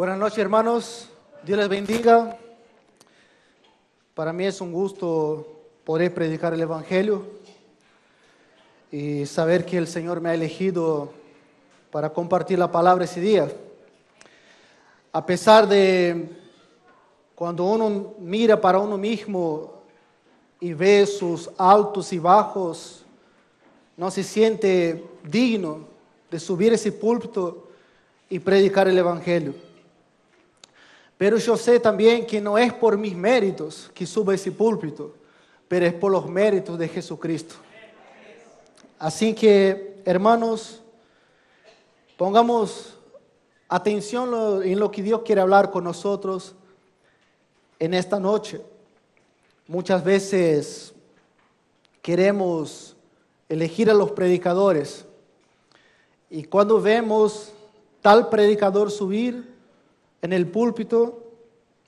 Buenas noches, hermanos. Dios les bendiga. Para mí es un gusto poder predicar el Evangelio y saber que el Señor me ha elegido para compartir la palabra ese día. A pesar de cuando uno mira para uno mismo y ve sus altos y bajos, no se siente digno de subir ese púlpito y predicar el Evangelio. Pero yo sé también que no es por mis méritos que subo ese púlpito, pero es por los méritos de Jesucristo. Así que, hermanos, pongamos atención en lo que Dios quiere hablar con nosotros en esta noche. Muchas veces queremos elegir a los predicadores y cuando vemos tal predicador subir en el púlpito,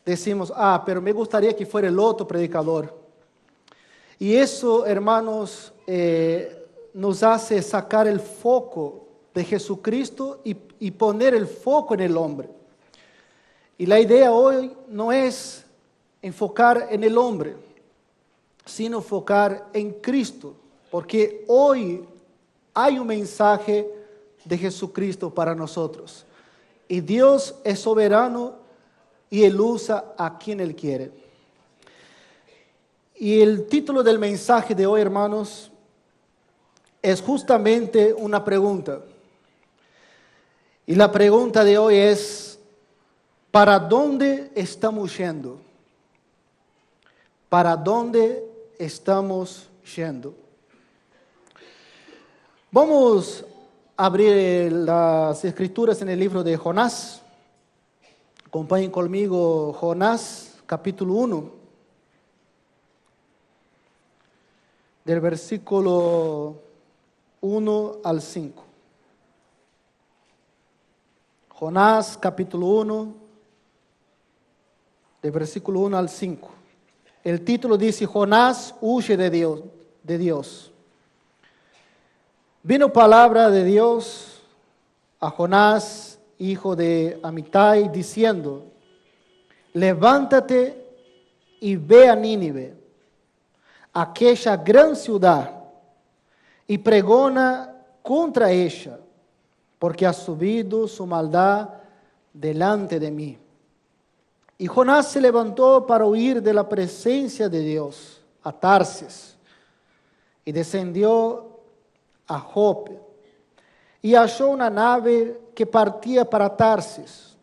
decimos, pero me gustaría que fuera el otro predicador. Y eso, hermanos, nos hace sacar el foco de Jesucristo y poner el foco en el hombre. Y la idea hoy no es enfocar en el hombre, sino enfocar en Cristo, porque hoy hay un mensaje de Jesucristo para nosotros. Y Dios es soberano y Él usa a quien Él quiere. Y el título del mensaje de hoy, hermanos, es justamente una pregunta. Y la pregunta de hoy es, ¿para dónde estamos yendo? ¿Para dónde estamos yendo? Vamos abrir las escrituras en el libro de Jonás. Acompañen conmigo Jonás, capítulo 1, del versículo 1 al 5. Jonás, capítulo 1, del versículo 1 al 5. El título dice, Jonás huye de Dios. Vino palabra de Dios a Jonás, hijo de Amitai, diciendo, levántate y ve a Nínive, aquella gran ciudad, y pregona contra ella, porque ha subido su maldad delante de mí. Y Jonás se levantó para huir de la presencia de Dios a Tarsis, y descendió a Jope, y halló una nave que partía para Tarsis,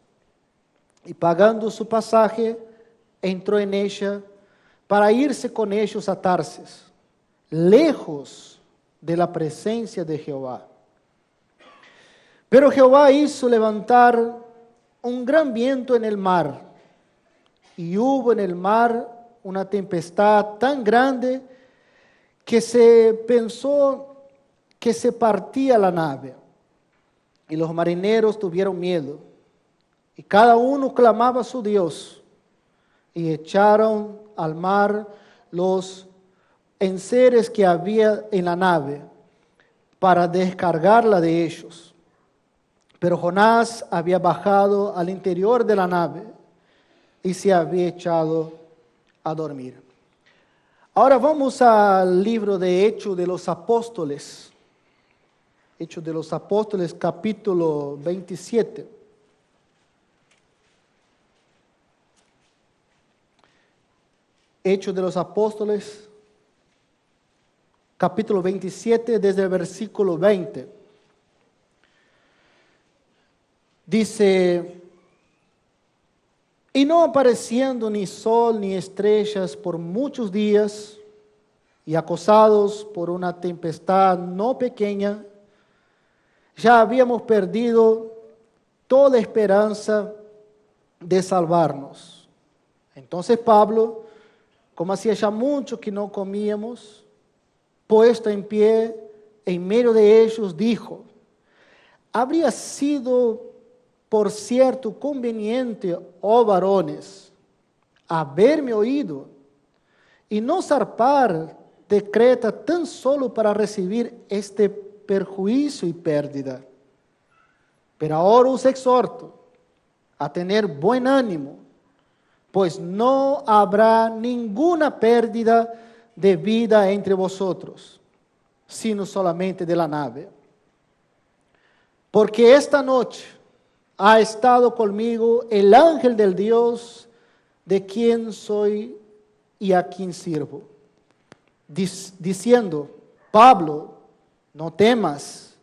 y pagando su pasaje, entró en ella para irse con ellos a Tarsis, lejos de la presencia de Jehová. Pero Jehová hizo levantar un gran viento en el mar, y hubo en el mar una tempestad tan grande que se pensó que se partía la nave, y los marineros tuvieron miedo, y cada uno clamaba a su Dios, y echaron al mar los enseres que había en la nave, para descargarla de ellos. Pero Jonás había bajado al interior de la nave, y se había echado a dormir. Ahora vamos al libro de Hechos de los Apóstoles. Hechos de los Apóstoles, capítulo 27. Hechos de los Apóstoles, capítulo 27, desde el versículo 20. Dice, y no apareciendo ni sol ni estrellas por muchos días, y acosados por una tempestad no pequeña, ya habíamos perdido toda esperanza de salvarnos. Entonces Pablo, como hacía ya mucho que no comíamos, puesto en pie en medio de ellos, dijo, habría sido por cierto conveniente, oh varones, haberme oído y no zarpar de Creta tan solo para recibir este perjuicio y pérdida. Pero ahora os exhorto a tener buen ánimo, pues no habrá ninguna pérdida de vida entre vosotros, sino solamente de la nave. Porque esta noche ha estado conmigo el ángel del Dios de quien soy y a quien sirvo, diciendo: Pablo, no temas,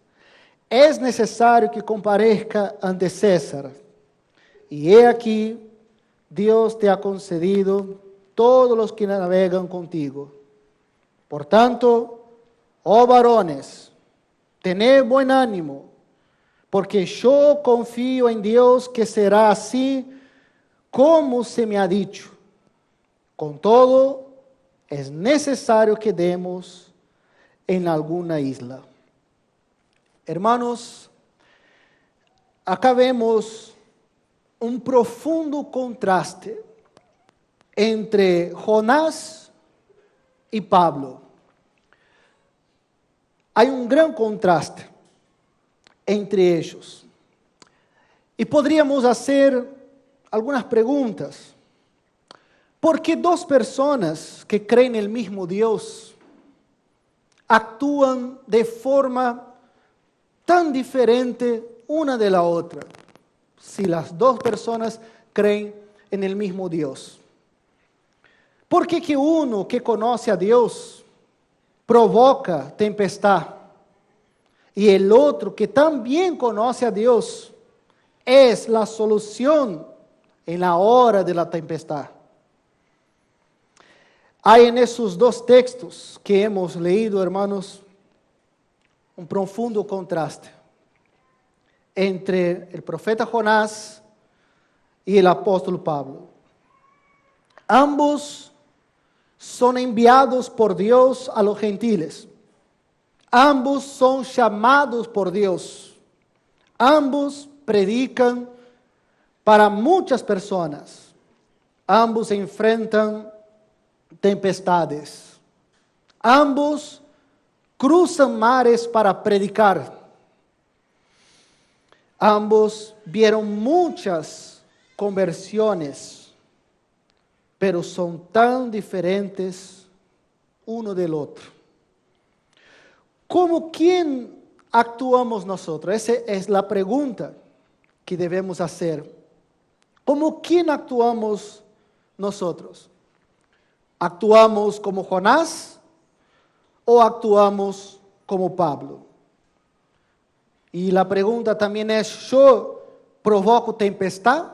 es necesario que comparezca ante César. Y he aquí, Dios te ha concedido todos los que navegan contigo. Por tanto, oh varones, tened buen ánimo, porque yo confío en Dios que será así como se me ha dicho. Con todo, es necesario que demos en alguna isla. Hermanos, acá vemos un profundo contraste entre Jonás y Pablo. Hay un gran contraste entre ellos. Y podríamos hacer algunas preguntas. ¿Por qué dos personas que creen en el mismo Dios actúan de forma tan diferente una de la otra, si las dos personas creen en el mismo Dios? ¿Por qué que uno que conoce a Dios provoca tempestad y el otro que también conoce a Dios es la solución en la hora de la tempestad? Hay en esos dos textos que hemos leído, hermanos, un profundo contraste entre el profeta Jonás y el apóstol Pablo. Ambos son enviados por Dios a los gentiles. Ambos son llamados por Dios. Ambos predican para muchas personas. Ambos enfrentan tempestades. Ambos cruzan mares para predicar. Ambos vieron muchas conversiones, pero son tan diferentes uno del otro. ¿Cómo quién actuamos nosotros? Esa es la pregunta que debemos hacer. ¿Cómo quién actuamos nosotros? ¿Actuamos como Jonás o actuamos como Pablo? Y la pregunta también es: ¿yo provoco tempestad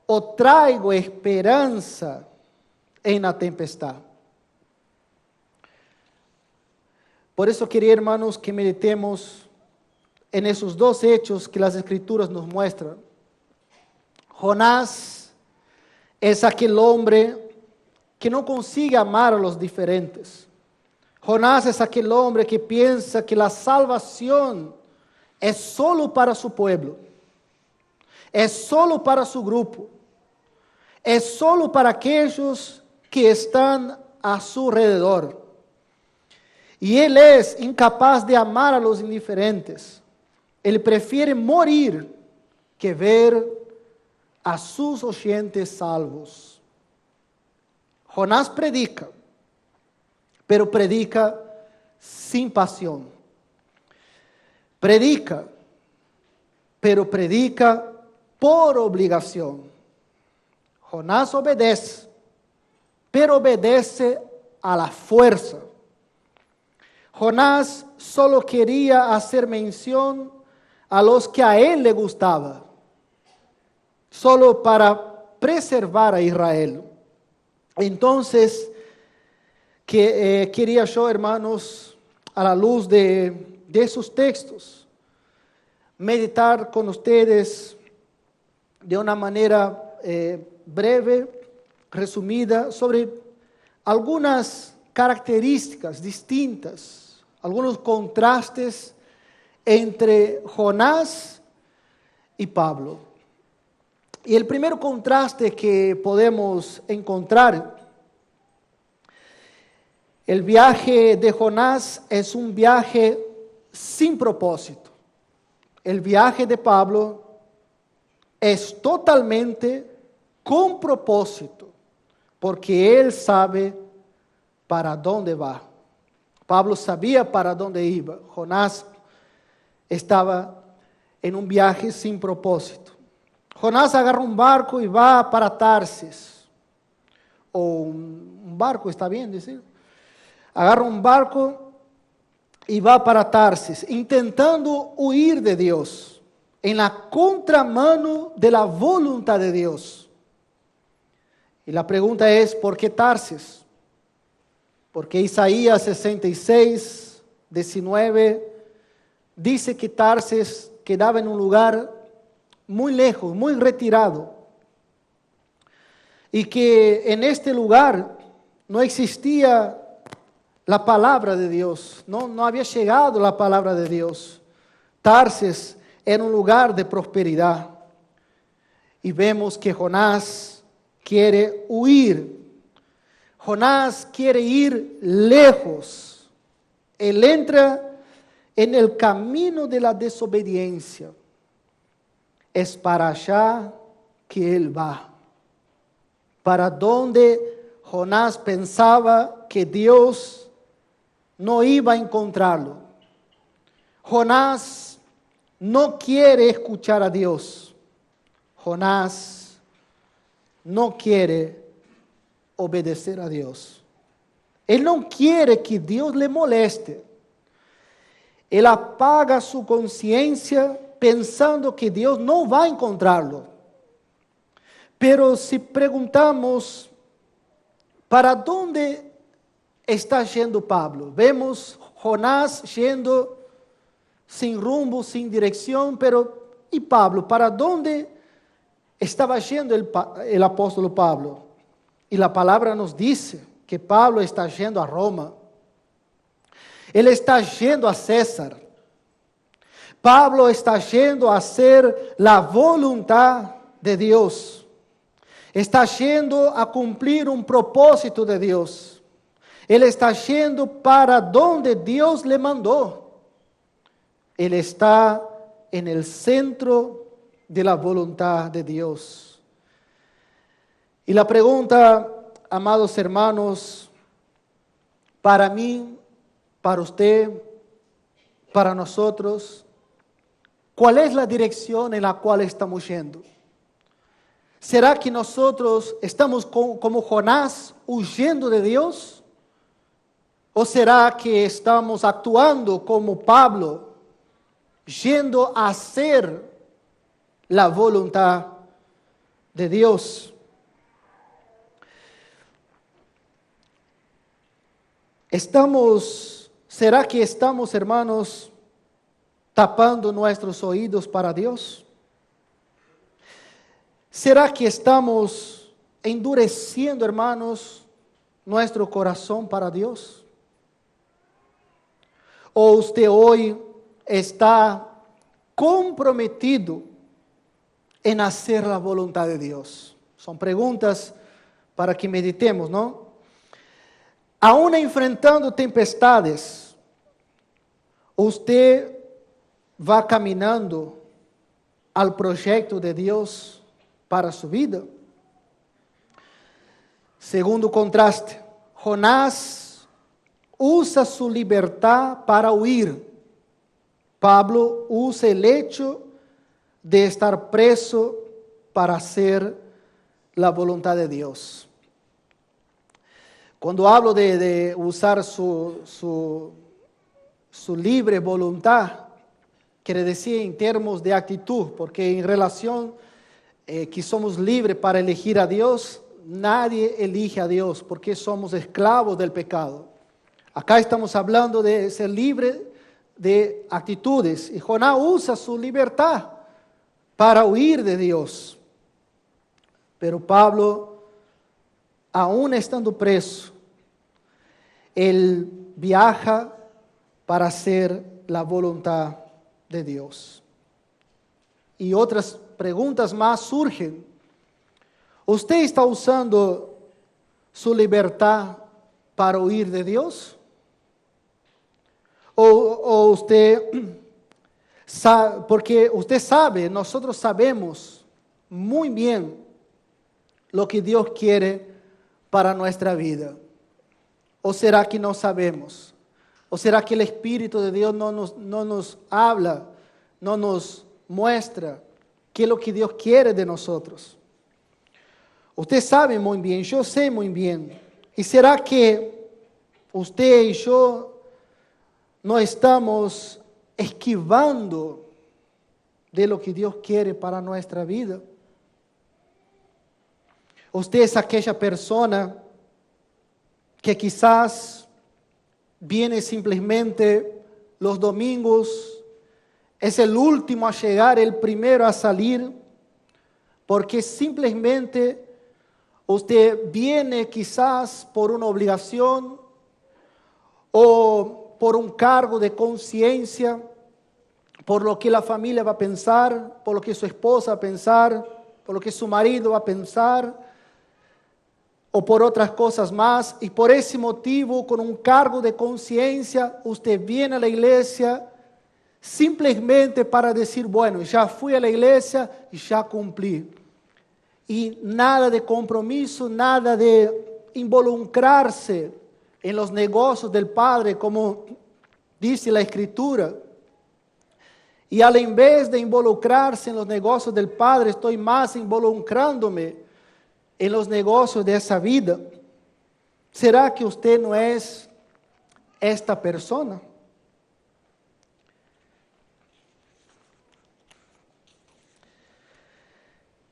o traigo esperanza en la tempestad? Por eso quería, hermanos, que meditemos en esos dos hechos que las Escrituras nos muestran. Jonás es aquel hombre que no consigue amar a los diferentes. Jonás es aquel hombre que piensa que la salvación es solo para su pueblo, es solo para su grupo, es solo para aquellos que están a su alrededor. Y él es incapaz de amar a los indiferentes. Él prefiere morir que ver a sus oyentes salvos. Jonás predica, pero predica sin pasión. Predica, pero predica por obligación. Jonás obedece, pero obedece a la fuerza. Jonás solo quería hacer mención a los que a él le gustaba, solo para preservar a Israel. Entonces, quería yo, hermanos, a la luz de esos textos, meditar con ustedes de una manera breve, resumida, sobre algunas características distintas, algunos contrastes entre Jonás y Pablo. Y el primer contraste que podemos encontrar: el viaje de Jonás es un viaje sin propósito. El viaje de Pablo es totalmente con propósito, porque Él sabe para dónde va. Pablo sabía para dónde iba. Jonás estaba en un viaje sin propósito. Jonás agarra un barco y va para Tarsis. O un barco, está bien decir. Agarra un barco y va para Tarsis, intentando huir de Dios, en la contramano de la voluntad de Dios. Y la pregunta es, ¿por qué Tarsis? Porque Isaías 66, 19 dice que Tarsis quedaba en un lugar muy lejos, muy retirado. Y que en este lugar no existía la palabra de Dios, no había llegado la palabra de Dios. Tarsis era un lugar de prosperidad. Y vemos que Jonás quiere huir. Jonás quiere ir lejos. Él entra en el camino de la desobediencia. Es para allá que él va. Para donde Jonás pensaba que Dios no iba a encontrarlo. Jonás no quiere escuchar a Dios. Jonás no quiere obedecer a Dios. Él no quiere que Dios le moleste. Él apaga su conciencia pensando que Dios no va a encontrarlo. Pero si preguntamos, ¿para dónde está yendo Pablo? Vemos Jonás yendo sin rumbo, sin dirección, pero ¿y Pablo? ¿Para dónde estaba yendo el apóstol Pablo? Y la palabra nos dice que Pablo está yendo a Roma. Él está yendo a César. Pablo está yendo a hacer la voluntad de Dios. Está yendo a cumplir un propósito de Dios. Él está yendo para donde Dios le mandó. Él está en el centro de la voluntad de Dios. Y la pregunta, amados hermanos, para mí, para usted, para nosotros, ¿cuál es la dirección en la cual estamos yendo? ¿Será que nosotros estamos como Jonás huyendo de Dios? ¿O será que estamos actuando como Pablo, yendo a hacer la voluntad de Dios? ¿Será que estamos, hermanos, tapando nuestros oídos para Dios? ¿Será que estamos endureciendo, hermanos, nuestro corazón para Dios? ¿O usted hoy está comprometido en hacer la voluntad de Dios? Son preguntas para que meditemos, ¿no? Aún enfrentando tempestades, usted va caminando al proyecto de Dios para su vida. Segundo contraste, Jonás usa su libertad para huir. Pablo usa el hecho de estar preso para hacer la voluntad de Dios. Cuando hablo de usar su libre voluntad, quiere decir en términos de actitud, porque en relación que somos libres para elegir a Dios, nadie elige a Dios, porque somos esclavos del pecado. Acá estamos hablando de ser libre de actitudes, y Jonás usa su libertad para huir de Dios. Pero Pablo, aún estando preso, él viaja para hacer la voluntad de Dios. Y otras preguntas más surgen. ¿Usted está usando su libertad para huir de Dios? ¿O usted sabe, porque usted sabe, nosotros sabemos muy bien lo que Dios quiere para nuestra vida? ¿O será que no sabemos? ¿O será que el Espíritu de Dios no nos habla, no nos muestra qué es lo que Dios quiere de nosotros? Usted sabe muy bien, yo sé muy bien. ¿Y será que usted y yo no estamos esquivando de lo que Dios quiere para nuestra vida? Usted es aquella persona que quizás viene simplesmente los domingos, es el último a llegar, el primero a salir, porque simplemente usted viene quizás por una obligación o por un cargo de conciencia, por lo que la familia va a pensar, por lo que su esposa va a pensar, por lo que su marido va a pensar, o por otras cosas más, y por ese motivo, con un cargo de conciencia, usted viene a la iglesia simplemente para decir, bueno, ya fui a la iglesia y ya cumplí. Y nada de compromiso, nada de involucrarse en los negocios del Padre, como dice la Escritura. Y al invés de involucrarse en los negocios del Padre, estoy más involucrándome en los negocios de esa vida. ¿Será que usted no es esta persona?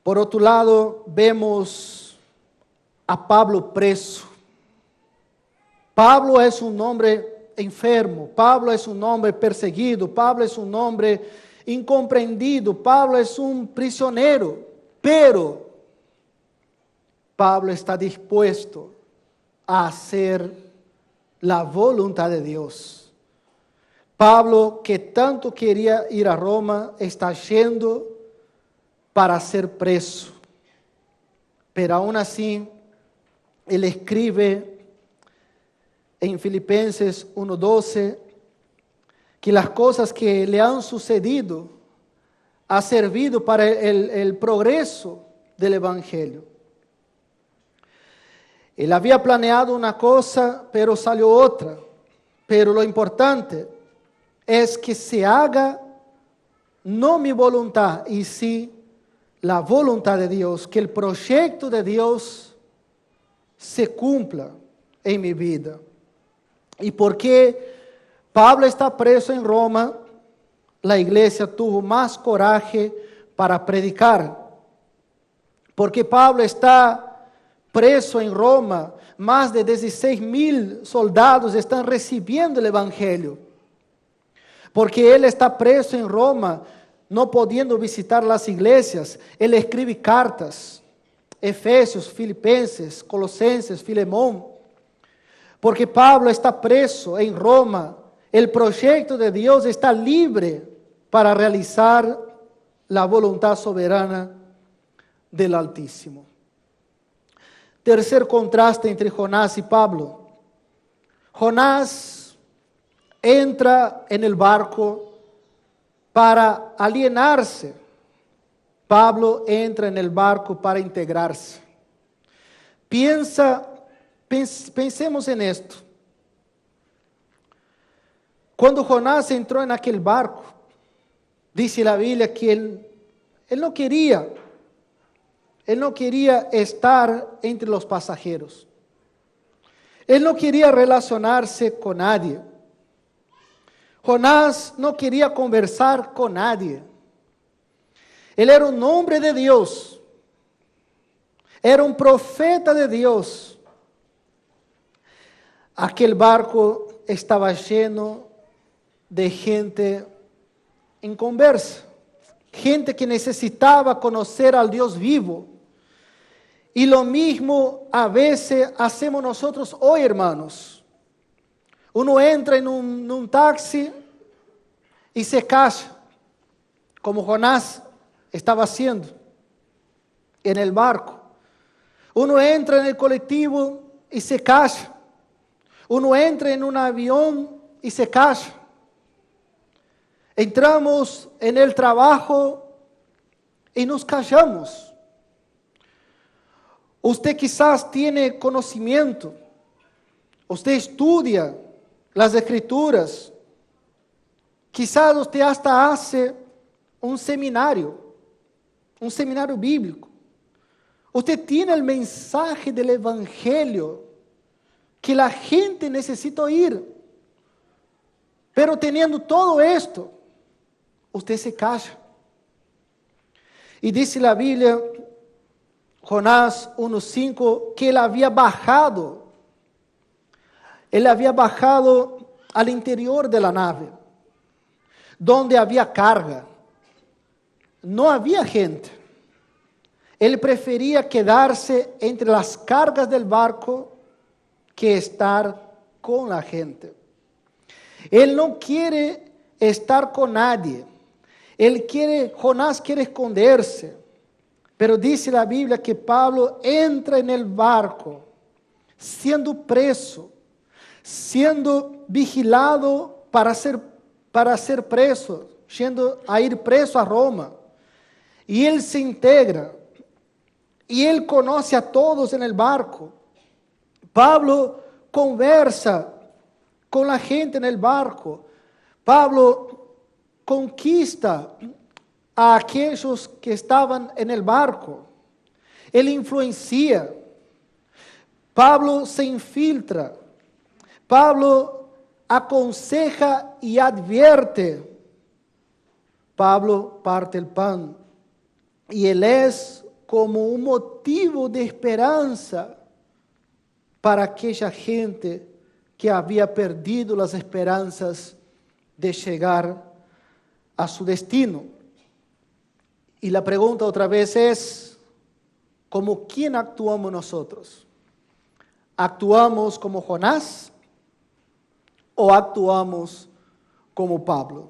Por otro lado, vemos a Pablo preso. Pablo es un hombre enfermo, Pablo es un hombre perseguido, Pablo es un hombre incomprendido, Pablo es un prisionero, pero Pablo está dispuesto a hacer la voluntad de Dios. Pablo, que tanto quería ir a Roma, está yendo para ser preso. Pero aún así, él escribe en Filipenses 1:12 que las cosas que le han sucedido han servido para el progreso del Evangelio. Él había planeado una cosa, pero salió otra. Pero lo importante es que se haga no mi voluntad, y sí la voluntad de Dios, que el proyecto de Dios se cumpla en mi vida. Y porque Pablo está preso en Roma, la iglesia tuvo más coraje para predicar. Porque Pablo está preso en Roma, más de 16,000 soldados están recibiendo el Evangelio. Porque él está preso en Roma, no pudiendo visitar las iglesias, él escribe cartas, Efesios, Filipenses, Colosenses, Filemón. Porque Pablo está preso en Roma, el proyecto de Dios está libre para realizar la voluntad soberana del Altísimo. Tercer contraste entre Jonás y Pablo. Jonás entra en el barco para alienarse. Pablo entra en el barco para integrarse. Pensemos en esto. Cuando Jonás entró en aquel barco, dice la Biblia que él no quería estar entre los pasajeros. Él no quería relacionarse con nadie. Jonás no quería conversar con nadie. Él era un hombre de Dios. Era un profeta de Dios. Aquel barco estaba lleno de gente inconversa. Gente que necesitaba conocer al Dios vivo. Y lo mismo a veces hacemos nosotros hoy, hermanos. Uno entra en un taxi y se calla, como Jonás estaba haciendo en el barco. Uno entra en el colectivo y se calla. Uno entra en un avión y se calla. Entramos en el trabajo y nos callamos. Usted quizás tiene conocimiento, usted estudia las Escrituras, quizás usted hasta hace un seminario bíblico. Usted tiene el mensaje del Evangelio que la gente necesita oír. Pero teniendo todo esto, usted se calla. Y dice la Biblia, Jonás 1:5, que él había bajado al interior de la nave, donde había carga. No había gente. Él prefería quedarse entre las cargas del barco que estar con la gente. Él no quiere estar con nadie. Jonás quiere esconderse. Pero dice la Biblia que Pablo entra en el barco, siendo preso, siendo vigilado para ser preso, yendo a ir preso a Roma. Y él se integra. Y él conoce a todos en el barco. Pablo conversa con la gente en el barco. Pablo conquista a aquellos que estaban en el barco. Él influencia. Pablo se infiltra. Pablo aconseja y advierte. Pablo parte el pan. Y él es como un motivo de esperanza para aquella gente que había perdido las esperanzas de llegar a su destino. Y la pregunta otra vez es, ¿cómo quién actuamos nosotros? ¿Actuamos como Jonás o actuamos como Pablo?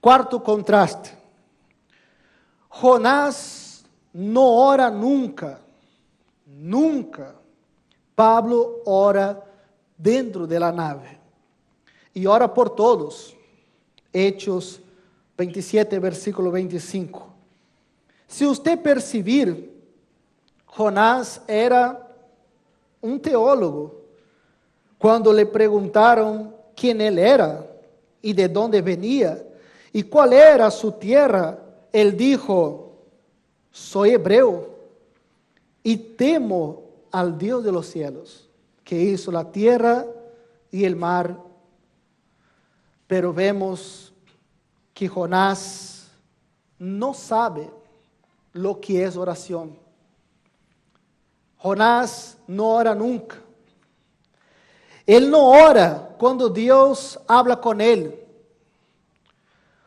Cuarto contraste. Jonás no ora nunca. Pablo ora dentro de la nave y ora por todos. Hechos 27, versículo 25. Si usted percibir, Jonás era un teólogo. Cuando le preguntaron quién él era y de dónde venía y cuál era su tierra, él dijo: soy hebreo y temo al Dios de los cielos, que hizo la tierra y el mar. Pero vemos que Jonás no sabe lo que es oración. Jonás no ora nunca. Él no ora cuando Dios habla con él.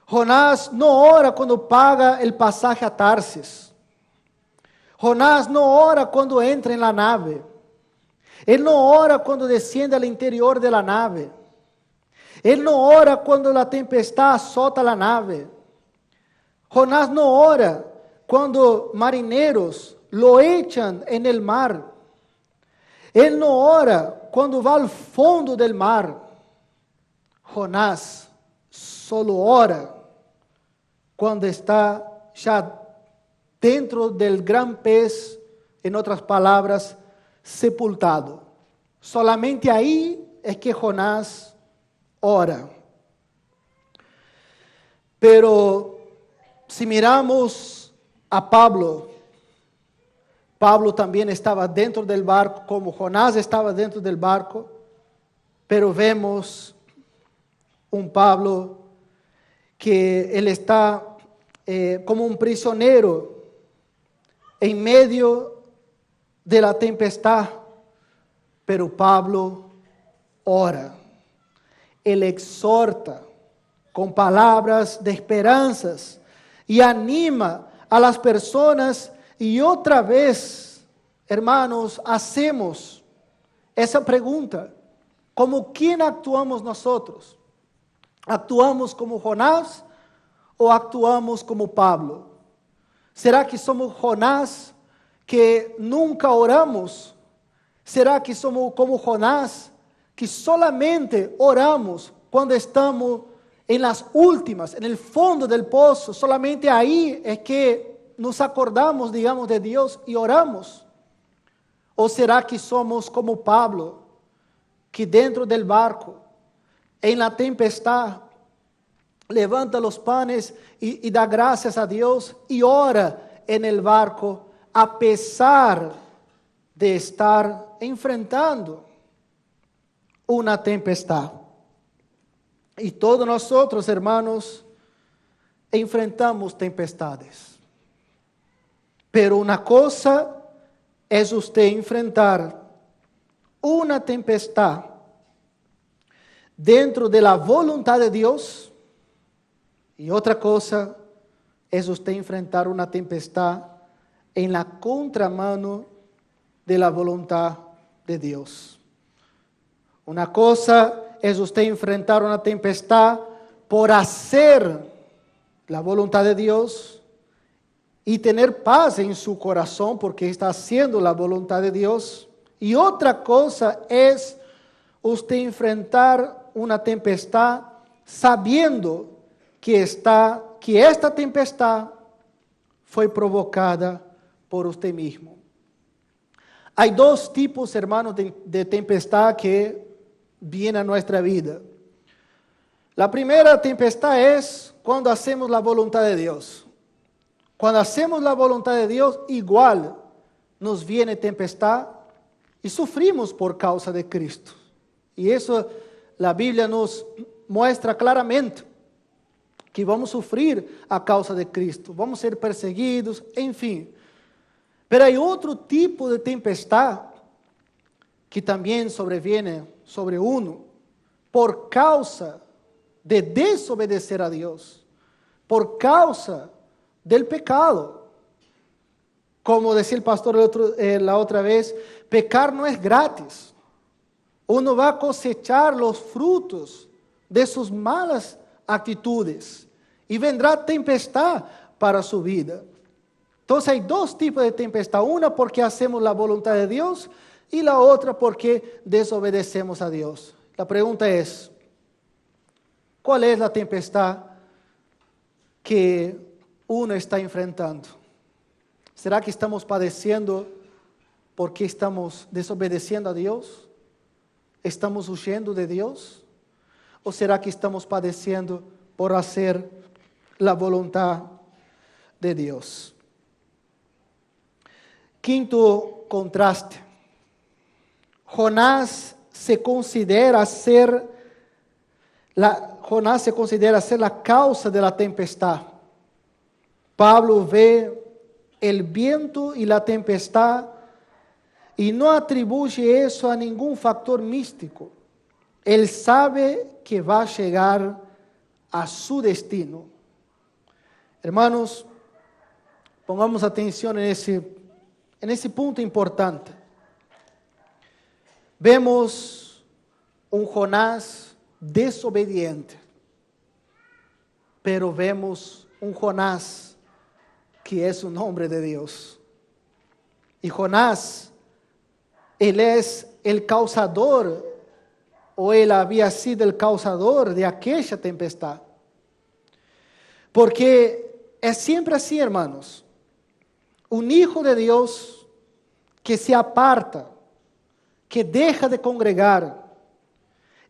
Jonás no ora cuando paga el pasaje a Tarsis. Jonás no ora cuando entra en la nave. Él no ora cuando desciende al interior de la nave. Él no ora cuando la tempestad azota la nave. Jonás no ora cuando marineros lo echan en el mar. Él no ora cuando va al fondo del mar. Jonás solo ora cuando está ya dentro del gran pez, en otras palabras, sepultado. Solamente ahí es que Jonás ora. Pero si miramos a Pablo, Pablo también estaba dentro del barco, como Jonás estaba dentro del barco, pero vemos un Pablo que él está como un prisionero en medio de la tempestad, pero Pablo ora. Él exhorta con palabras de esperanzas y anima a las personas. Y otra vez, hermanos, hacemos esa pregunta: ¿cómo quién actuamos nosotros? ¿Actuamos como Jonás o actuamos como Pablo? ¿Será que somos Jonás que nunca oramos? ¿Será que somos como Jonás que solamente oramos cuando estamos en las últimas, en el fondo del pozo, solamente ahí es que nos acordamos, digamos, de Dios y oramos? ¿O será que somos como Pablo, que dentro del barco, en la tempestad, levanta los panes y da gracias a Dios y ora en el barco, a pesar de estar enfrentando una tempestad? Y todos nosotros, hermanos, enfrentamos tempestades. Pero una cosa es usted enfrentar una tempestad dentro de la voluntad de Dios, y otra cosa es usted enfrentar una tempestad en la contramano de la voluntad de Dios. Una cosa es usted enfrentar una tempestad por hacer la voluntad de Dios y tener paz en su corazón porque está haciendo la voluntad de Dios. Y otra cosa es usted enfrentar una tempestad sabiendo que esta tempestad fue provocada por usted mismo. Hay dos tipos, hermanos, de tempestad que vienen a nuestra vida. La primera tempestad es cuando hacemos la voluntad de Dios. Cuando hacemos la voluntad de Dios, igual nos viene tempestad y sufrimos por causa de Cristo. Y eso la Biblia nos muestra claramente, que vamos a sufrir a causa de Cristo, vamos a ser perseguidos, en fin. Pero hay otro tipo de tempestad que también sobreviene sobre uno por causa de desobedecer a Dios, por causa del pecado. Como decía el pastor la otra vez, pecar no es gratis. Uno va a cosechar los frutos de sus malas actitudes y vendrá tempestad para su vida. Entonces hay dos tipos de tempestad, una porque hacemos la voluntad de Dios y la otra porque desobedecemos a Dios. La pregunta es, ¿cuál es la tempestad que uno está enfrentando? ¿Será que estamos padeciendo porque estamos desobedeciendo a Dios? ¿Estamos huyendo de Dios? ¿O será que estamos padeciendo por hacer la voluntad de Dios? Quinto contraste. Jonás se considera ser la causa de la tempestad. Pablo ve el viento y la tempestad y no atribuye eso a ningún factor místico. Él sabe que va a llegar a su destino. Hermanos, pongamos atención en ese punto importante. Vemos un Jonás desobediente, pero vemos un Jonás que es un hombre de Dios. Y Jonás, él es el causador, o él había sido el causador de aquella tempestad. Porque es siempre así, hermanos. Un hijo de Dios que se aparta, que deja de congregar,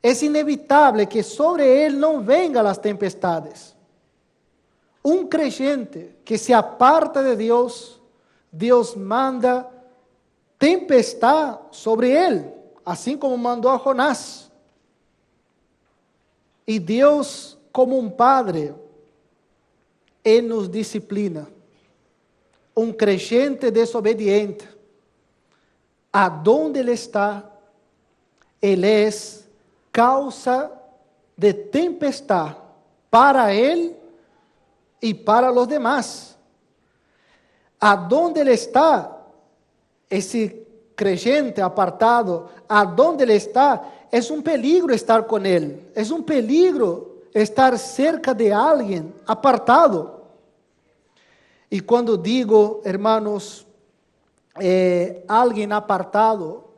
es inevitable que sobre él no vengan las tempestades. Un creyente que se aparta de Dios, Dios manda tempestad sobre él, así como mandó a Jonás. Y Dios, como un padre, Él nos disciplina. Un creyente desobediente, ¿a dónde Él está? Él es causa de tempestad para Él y para los demás. ¿A dónde Él está? Ese creyente apartado, ¿a dónde Él está? Es un peligro estar con Él. Es un peligro estar cerca de alguien apartado. Y cuando digo, hermanos, alguien apartado,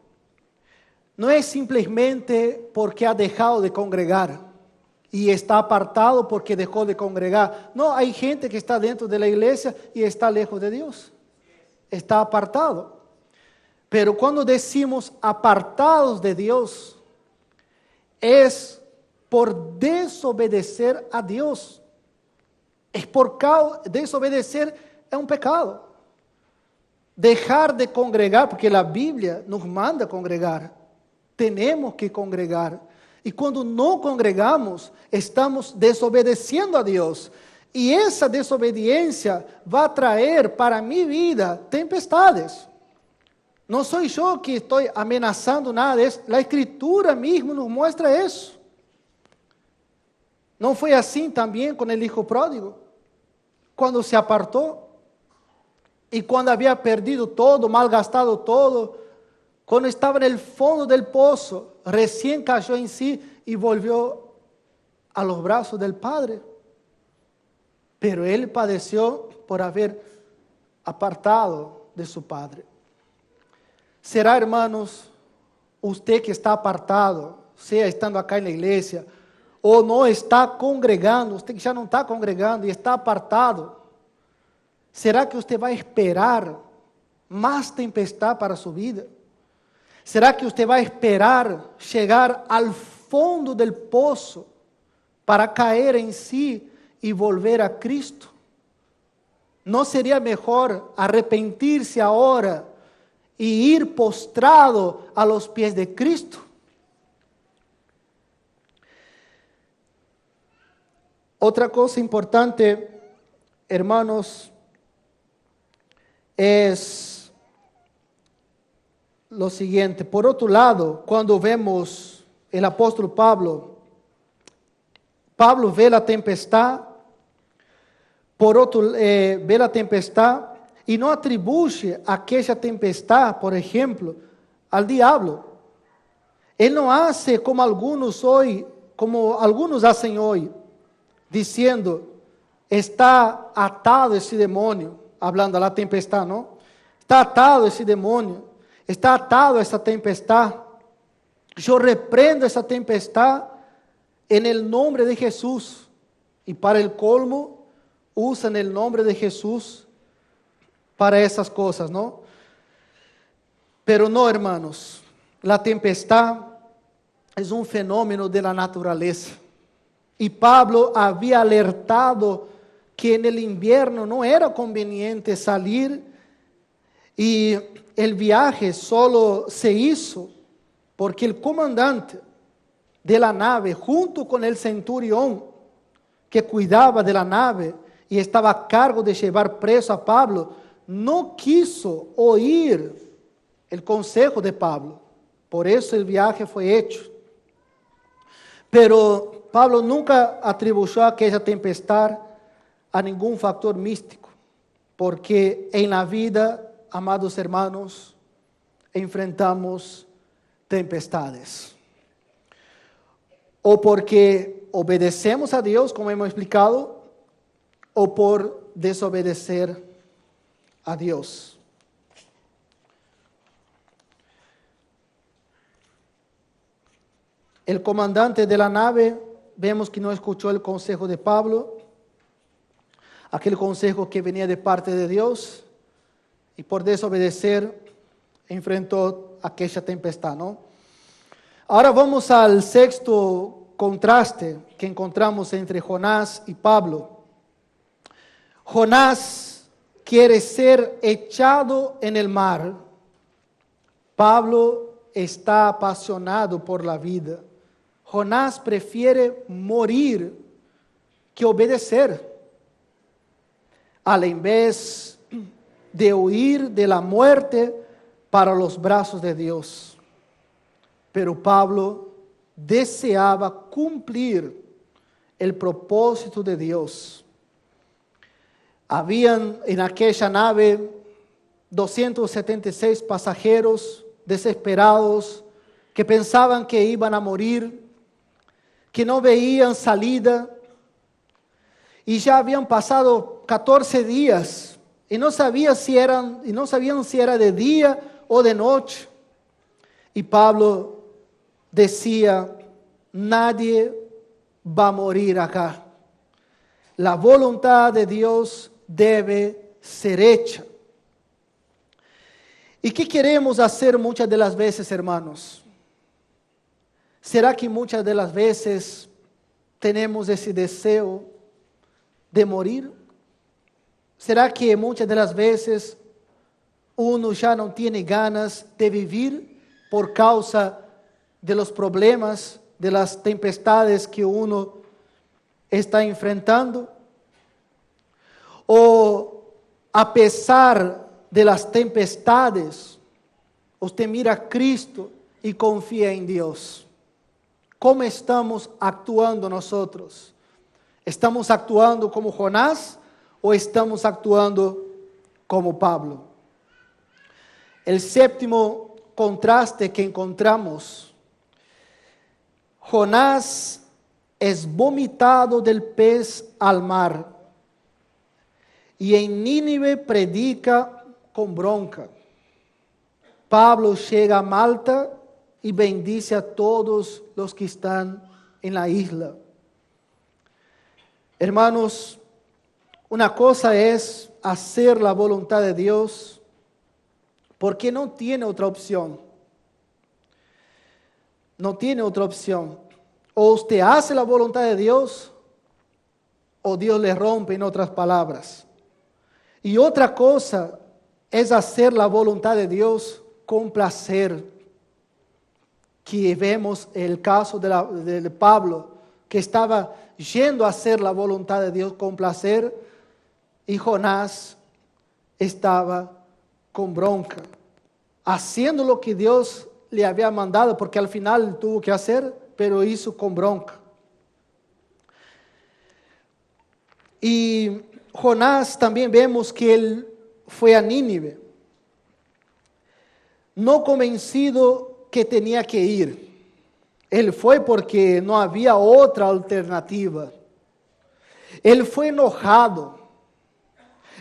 no es simplemente porque ha dejado de congregar. y está apartado porque dejó de congregar. No, hay gente que está dentro de la iglesia y está lejos de Dios. Está apartado. Pero cuando decimos apartados de Dios, es por desobedecer a Dios. Es por causa, desobedecer es un pecado. Dejar de congregar, porque la Biblia nos manda congregar. Tenemos que congregar. Y cuando no congregamos, estamos desobedeciendo a Dios. Y esa desobediencia va a traer para mi vida tempestades. No soy yo que estoy amenazando nada, es la Escritura misma nos muestra eso. ¿No fue así también con el hijo pródigo? Cuando se apartó y cuando había perdido todo, malgastado todo, cuando estaba en el fondo del pozo, recién cayó en sí y volvió a los brazos del Padre. Pero él padeció por haber apartado de su Padre. ¿Será, hermanos, usted que está apartado, sea estando acá en la iglesia, o no está congregando, usted que ya no está congregando y está apartado, será que usted va a esperar más tempestad para su vida? ¿Será que usted va a esperar llegar al fondo del pozo para caer en sí y volver a Cristo? ¿No sería mejor arrepentirse ahora y ir postrado a los pies de Cristo? Otra cosa importante, hermanos, es lo siguiente. Por otro lado, cuando vemos el apóstol Pablo ve la tempestad, ve la tempestad y no atribuye aquella tempestad, por ejemplo, al diablo. Él no hace como algunos hacen hoy, diciendo, está atado ese demonio, hablando de la tempestad, ¿no? Está atado ese demonio, está atado a esa tempestad. Yo reprendo esa tempestad en el nombre de Jesús. Y para el colmo, usan el nombre de Jesús para esas cosas, ¿no? Pero no, hermanos, la tempestad es un fenómeno de la naturaleza. Y Pablo había alertado que en el invierno no era conveniente salir, y el viaje solo se hizo porque el comandante de la nave, junto con el centurión que cuidaba de la nave y estaba a cargo de llevar preso a Pablo, no quiso oír el consejo de Pablo. Por eso el viaje fue hecho. Pero Pablo nunca atribuyó aquella tempestad a ningún factor místico, porque en la vida, amados hermanos, enfrentamos tempestades. O porque obedecemos a Dios, como hemos explicado, o por desobedecer a Dios. El comandante de la nave, vemos que no escuchó el consejo de Pablo, aquel consejo que venía de parte de Dios, y por desobedecer enfrentó aquella tempestad, ¿no? Ahora vamos al sexto contraste que encontramos entre Jonás y Pablo. Jonás quiere ser echado en el mar. Pablo está apasionado por la vida. Jonás prefiere morir que obedecer, al vez de huir de la muerte para los brazos de Dios. Pero Pablo deseaba cumplir el propósito de Dios. Habían en aquella nave 276 pasajeros desesperados que pensaban que iban a morir, que no veían salida, y ya habían pasado 14 días y no sabían si era de día o de noche. Y Pablo decía, nadie va a morir acá. La voluntad de Dios debe ser hecha. ¿Y qué queremos hacer muchas de las veces, hermanos? ¿Será que muchas de las veces tenemos ese deseo de morir? ¿Será que muchas de las veces uno ya no tiene ganas de vivir por causa de los problemas, de las tempestades que uno está enfrentando? ¿O a pesar de las tempestades, usted mira a Cristo y confía en Dios? ¿Cómo estamos actuando nosotros? ¿Estamos actuando como Jonás o estamos actuando como Pablo? El séptimo contraste que encontramos: Jonás es vomitado del pez al mar y en Nínive predica con bronca. Pablo llega a Malta y bendice a todos los que están en la isla. Hermanos, una cosa es hacer la voluntad de Dios porque no tiene otra opción. No tiene otra opción. O usted hace la voluntad de Dios o Dios le rompe, en otras palabras. Y otra cosa es hacer la voluntad de Dios con placer. Que vemos el caso de Pablo, que estaba yendo a hacer la voluntad de Dios con placer, y Jonás estaba con bronca, haciendo lo que Dios le había mandado, porque al final tuvo que hacer, pero hizo con bronca. Y Jonás también vemos que él fue a Nínive, no convencido que tenía que ir. Él fue porque no había otra alternativa. Él fue enojado.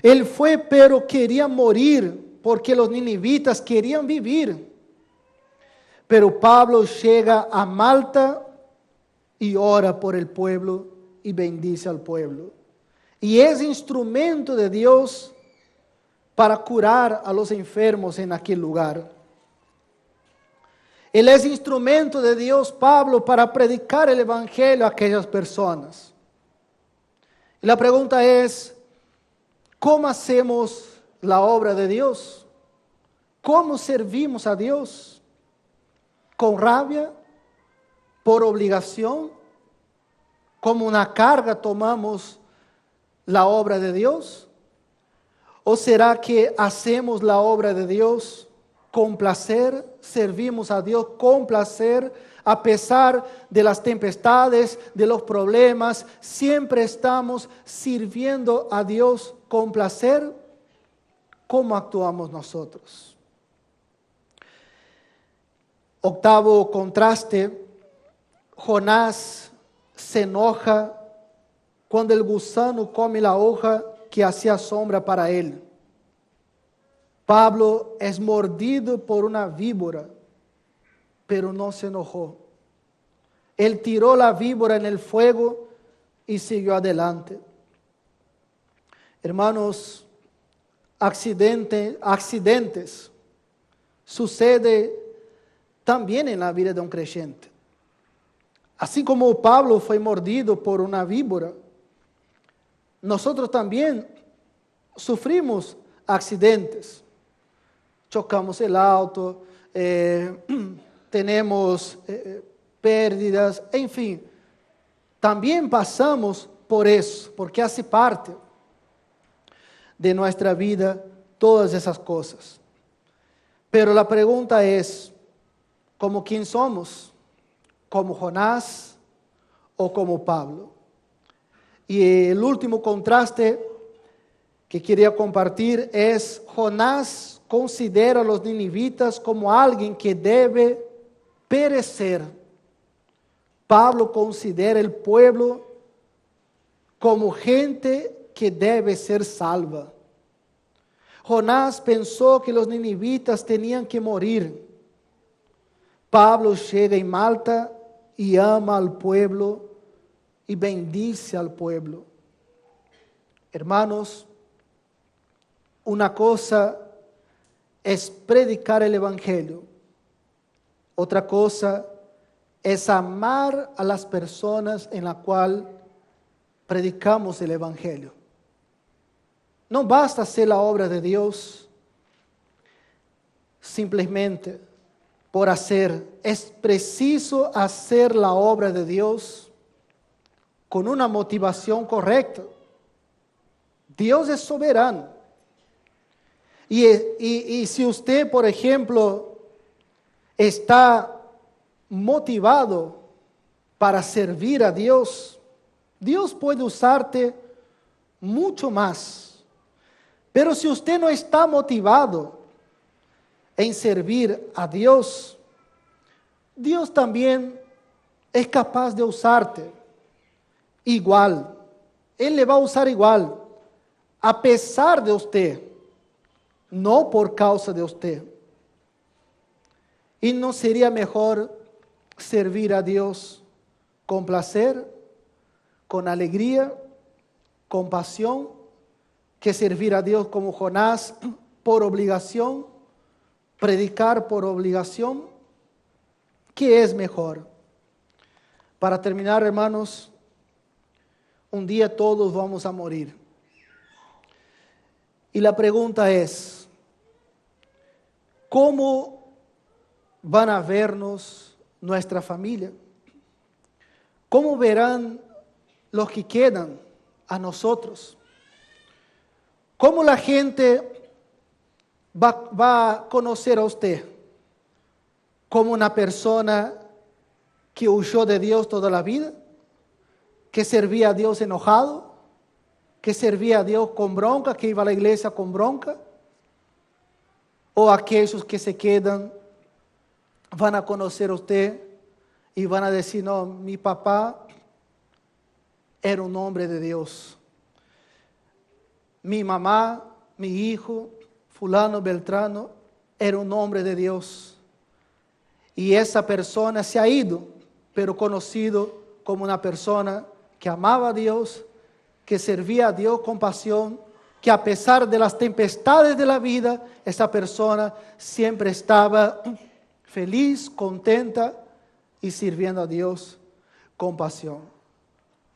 Él fue, pero quería morir porque los ninivitas querían vivir. Pero Pablo llega a Malta y ora por el pueblo y bendice al pueblo. Y es instrumento de Dios para curar a los enfermos en aquel lugar. Él es instrumento de Dios, Pablo, para predicar el evangelio a aquellas personas. Y la pregunta es: ¿cómo hacemos la obra de Dios? ¿Cómo servimos a Dios? ¿Con rabia? ¿Por obligación? ¿Como una carga tomamos la obra de Dios? ¿O será que hacemos la obra de Dios con placer? Servimos a Dios con placer, a pesar de las tempestades, de los problemas. Siempre estamos sirviendo a Dios con placer. ¿Cómo actuamos nosotros? Octavo contraste: Jonás se enoja cuando el gusano come la hoja que hacía sombra para él. Pablo es mordido por una víbora, pero no se enojó. Él tiró la víbora en el fuego y siguió adelante. Hermanos, accidentes sucede también en la vida de un creyente. Así como Pablo fue mordido por una víbora, nosotros también sufrimos accidentes. Chocamos el auto, tenemos pérdidas, en fin. También pasamos por eso, porque hace parte de nuestra vida todas esas cosas. Pero la pregunta es: ¿como quién somos? ¿Como Jonás o como Pablo? Y el último contraste que quería compartir es: Jonás considera a los ninivitas como alguien que debe perecer. Pablo considera el pueblo como gente que debe ser salva. Jonás pensó que los ninivitas tenían que morir. Pablo llega en Malta y ama al pueblo y bendice al pueblo. Hermanos, una cosa es predicar el Evangelio, otra cosa es amar a las personas en la cual predicamos el Evangelio. No basta hacer la obra de Dios simplemente por hacer. Es preciso hacer la obra de Dios con una motivación correcta. Dios es soberano. Y si usted, por ejemplo, está motivado para servir a Dios, Dios puede usarte mucho más. Pero si usted no está motivado en servir a Dios, Dios también es capaz de usarte igual. Él le va a usar igual, a pesar de usted, no por causa de usted. ¿Y no sería mejor servir a Dios con placer, con alegría, con pasión, que servir a Dios como Jonás por obligación, predicar por obligación? ¿Qué es mejor? Para terminar, hermanos, un día todos vamos a morir. Y la pregunta es, ¿cómo van a vernos nuestra familia? ¿Cómo verán los que quedan a nosotros? ¿Cómo la gente va a conocer a usted? ¿Como una persona que huyó de Dios toda la vida? ¿Que servía a Dios enojado? ¿Que servía a Dios con bronca? ¿Que iba a la iglesia con bronca? ¿O aquellos que se quedan van a conocer a usted y van a decir, no, mi papá era un hombre de Dios? Mi mamá, mi hijo, fulano, beltrano, era un hombre de Dios. Y esa persona se ha ido, pero conocido como una persona que amaba a Dios, que servía a Dios con pasión, que a pesar de las tempestades de la vida, esa persona siempre estaba feliz, contenta y sirviendo a Dios con pasión.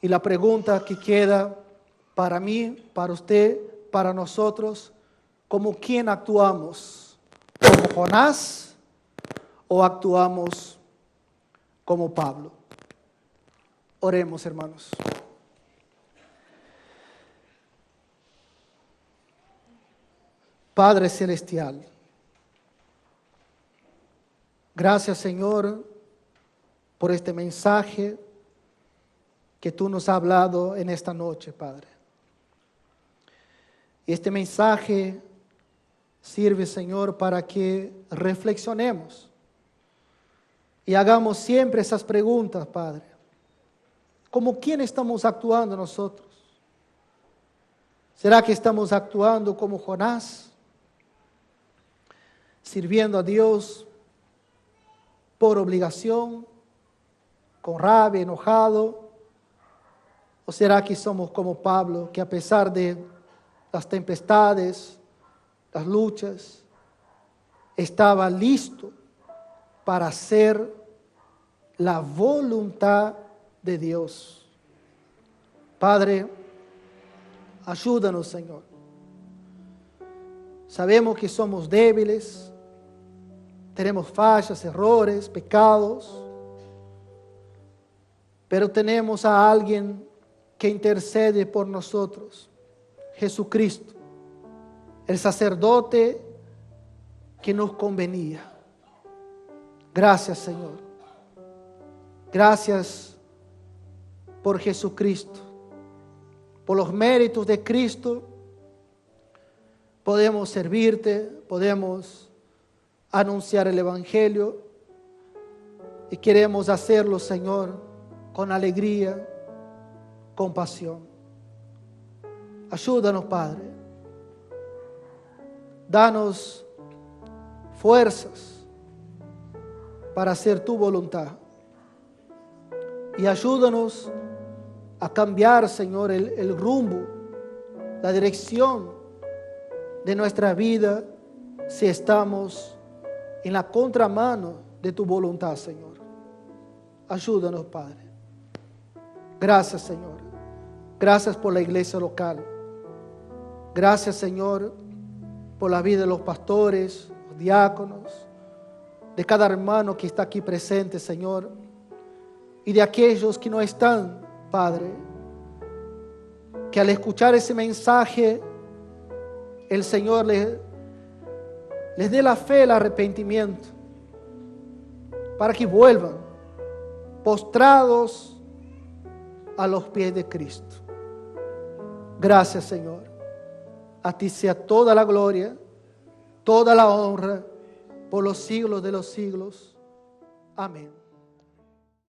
Y la pregunta que queda para mí, para usted, para nosotros, ¿como quién actuamos? ¿Como Jonás o actuamos como Pablo? Oremos, hermanos. Padre Celestial, gracias, Señor, por este mensaje que tú nos has hablado en esta noche, Padre. Y este mensaje sirve, Señor, para que reflexionemos y hagamos siempre esas preguntas, Padre. ¿Cómo quién estamos actuando nosotros? ¿Será que estamos actuando como Jonás, sirviendo a Dios por obligación, con rabia, enojado? ¿O será que somos como Pablo, que a pesar de las tempestades, las luchas, estaba listo para hacer la voluntad de Dios? Padre, ayúdanos, Señor. Sabemos que somos débiles, tenemos fallas, errores, pecados, pero tenemos a alguien que intercede por nosotros, Jesucristo, el sacerdote que nos convenía. Gracias, Señor. Gracias por Jesucristo. Por los méritos de Cristo podemos servirte, podemos anunciar el Evangelio y queremos hacerlo, Señor, con alegría, con pasión. Ayúdanos, Padre. Danos fuerzas para hacer tu voluntad y ayúdanos a cambiar, Señor, el rumbo, la dirección de nuestra vida si estamos en la contramano de tu voluntad, Señor. Ayúdanos, Padre. Gracias, Señor. Gracias por la iglesia local. Gracias, Señor, por la vida de los pastores, los diáconos, de cada hermano que está aquí presente, Señor, y de aquellos que no están, Padre, que al escuchar ese mensaje, el Señor les dé la fe, el arrepentimiento, para que vuelvan postrados a los pies de Cristo. Gracias, Señor. A ti sea toda la gloria, toda la honra, por los siglos de los siglos. Amén.